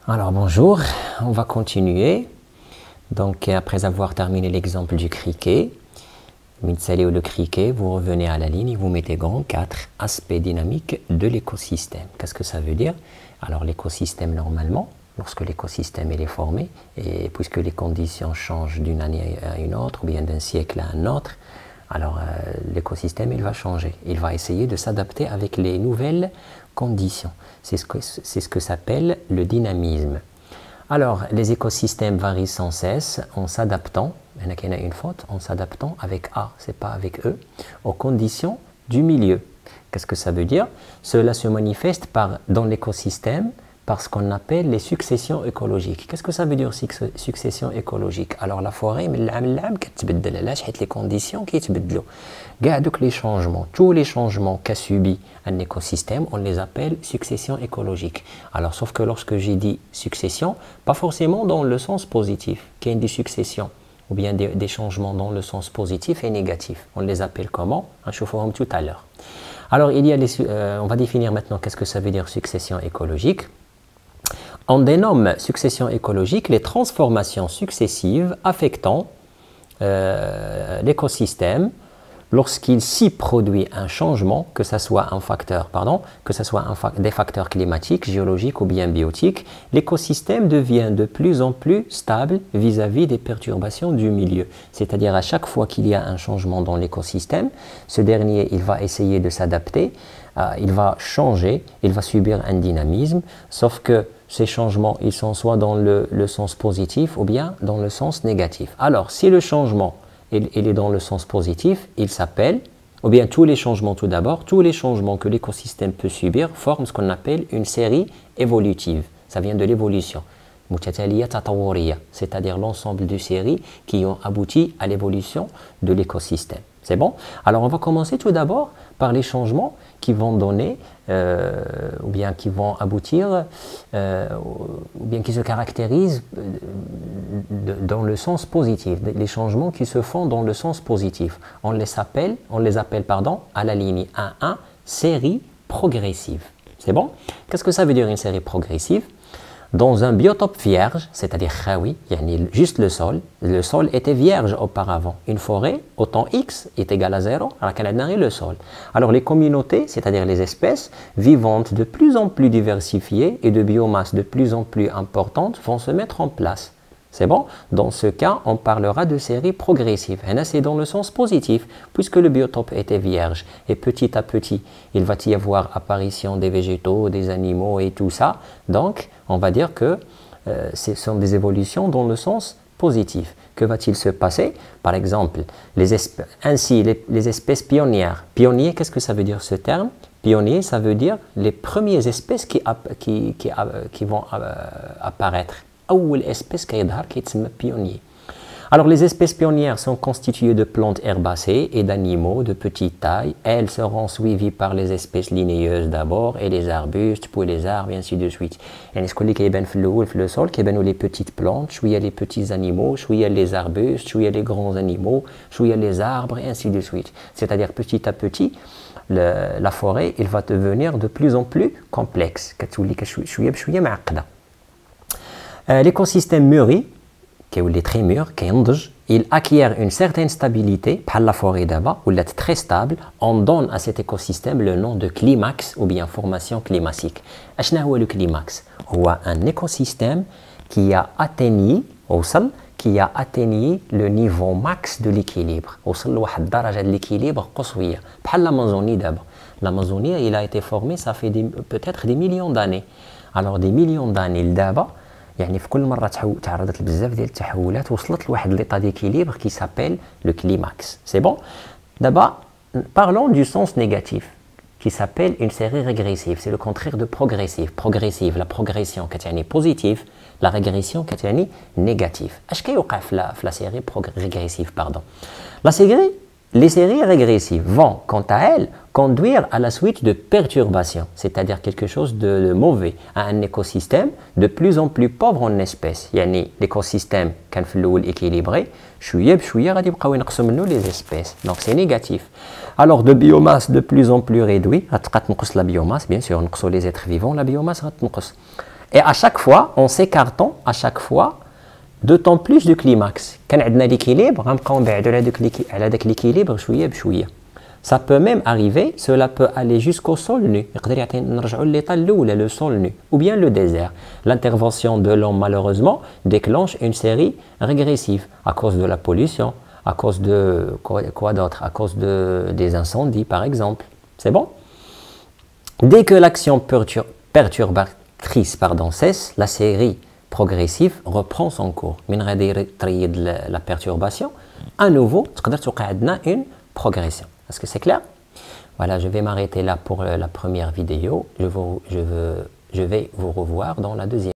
Alors bonjour, on va continuer. Donc après avoir terminé l'exemple du criquet, ou le criquet, vous revenez à la ligne et vous mettez grand 4 aspects dynamiques de l'écosystème. Qu'est-ce que ça veut dire? Alors l'écosystème normalement, lorsque l'écosystème est formé, et puisque les conditions changent d'une année à une autre, ou bien d'un siècle à un autre, alors l'écosystème il va changer, il va essayer de s'adapter avec les nouvelles conditions. C'est ce que s'appelle le dynamisme. Alors les écosystèmes varient sans cesse en s'adaptant, il y en a une faute, en s'adaptant avec A, c'est pas avec E, aux conditions du milieu. Qu'est-ce que ça veut dire? Cela se manifeste dans l'écosystème par ce qu'on appelle les successions écologiques. Qu'est-ce que ça veut dire succession écologique? Alors la forêt, les conditions qui se les changements, tous les changements qu'a subi un écosystème, on les appelle succession écologique. Alors sauf que lorsque j'ai dit succession, pas forcément dans le sens positif, qu'il y ait des successions ou bien des changements dans le sens positif et négatif. On les appelle comment? On chaufferont tout à l'heure. Alors il y a on va définir maintenant qu'est-ce que ça veut dire succession écologique. On dénomme succession écologique les transformations successives affectant l'écosystème lorsqu'il s'y produit un changement, que ce soit des facteurs climatiques, géologiques ou bien biotiques, l'écosystème devient de plus en plus stable vis-à-vis des perturbations du milieu. C'est-à-dire à chaque fois qu'il y a un changement dans l'écosystème, ce dernier il va essayer de s'adapter, il va changer, il va subir un dynamisme, sauf que ces changements, ils sont soit dans le sens positif ou bien dans le sens négatif. Alors, si le changement, il est dans le sens positif, il s'appelle, ou bien tous les changements tout d'abord, tous les changements que l'écosystème peut subir forment ce qu'on appelle une série évolutive. Ça vient de l'évolution. C'est-à-dire l'ensemble de séries qui ont abouti à l'évolution de l'écosystème. C'est bon? Alors on va commencer tout d'abord par les changements qui vont donner, ou bien qui vont aboutir, ou bien qui se caractérisent dans le sens positif, les changements qui se font dans le sens positif. On les appelle à la ligne 1.1, série progressive. C'est bon? Qu'est-ce que ça veut dire une série progressive? Dans un biotope vierge, c'est-à-dire khawi, juste le sol était vierge auparavant. Une forêt, au temps x, est égal à 0, alors qu'elle a le sol. Alors les communautés, c'est-à-dire les espèces vivantes de plus en plus diversifiées et de biomasse de plus en plus importante vont se mettre en place. C'est bon? Dans ce cas, on parlera de série progressive. Et là, c'est dans le sens positif, puisque le biotope était vierge. Et petit à petit, il va y avoir apparition des végétaux, des animaux et tout ça. Donc, on va dire que ce sont des évolutions dans le sens positif. Que va-t-il se passer? Par exemple, les espèces pionnières. Pionnier, qu'est-ce que ça veut dire ce terme? Pionnier, ça veut dire les premières espèces qui vont apparaître. Pionnier. Alors les espèces pionnières sont constituées de plantes herbacées et d'animaux de petite taille. Elles seront suivies par les espèces ligneuses d'abord et les arbustes, puis les arbres et ainsi de suite. Et ce qui est le sol, qui est les petites plantes, puis les petits animaux, puis les arbustes, puis les grands animaux, puis les arbres et ainsi de suite. C'est-à-dire petit à petit, la forêt, il va devenir de plus en plus complexe. L'écosystème mûrit, qui est très mûr, il acquiert une certaine stabilité, par la forêt d'abord, ou l'être très stable, on donne à cet écosystème le nom de climax ou bien formation climatique. Qu'est-ce que le climax? C'est un écosystème qui a atteint le niveau max de l'équilibre. De l'équilibre par l'Amazonie d'abord. L'Amazonie, il a été formé, ça fait peut-être des millions d'années. Alors des millions d'années d'abord, يعني في كل مرة تعرضت لبزاف ديال التحولات وصلت لواحد l'état d'équilibre qui s'appelle le climax. C'est bon? D'abord, parlons du sens négatif qui s'appelle une série régressive. C'est le contraire de progressive. Progressive, la progression كتعني positive, la régression كتعني négative. اش كيوقع في la série régressive, pardon. Les séries régressives vont, quant à elles, conduire à la suite de perturbations, c'est-à-dire quelque chose de mauvais, à un écosystème de plus en plus pauvre en espèces. L'écosystème كان في الأول équilibré, شوية بشوية غادي يبقاو ينقصوا منه les espèces. Donc c'est négatif. Alors de biomasse de plus en plus réduite, غتبقى تنقص la biomasse, bien sûr, نقصوا les êtres vivants, la biomasse غتنقص. Et à chaque fois, en s'écartant, à chaque fois, d'autant plus du climax. Quand on a l'équilibre, on va l'équilibre شوية بشوية. Ça peut même arriver, cela peut aller jusqu'au sol nu. Le sol nu, ou bien le désert. L'intervention de l'homme, malheureusement, déclenche une série régressive à cause de la pollution, à cause de quoi d'autre, à cause des incendies, par exemple. C'est bon? Dès que l'action perturbatrice cesse, la série progressive reprend son cours. La perturbation, à nouveau, une progression. Est-ce que c'est clair? Voilà, je vais m'arrêter là pour la première vidéo. Je vais vous revoir dans la deuxième.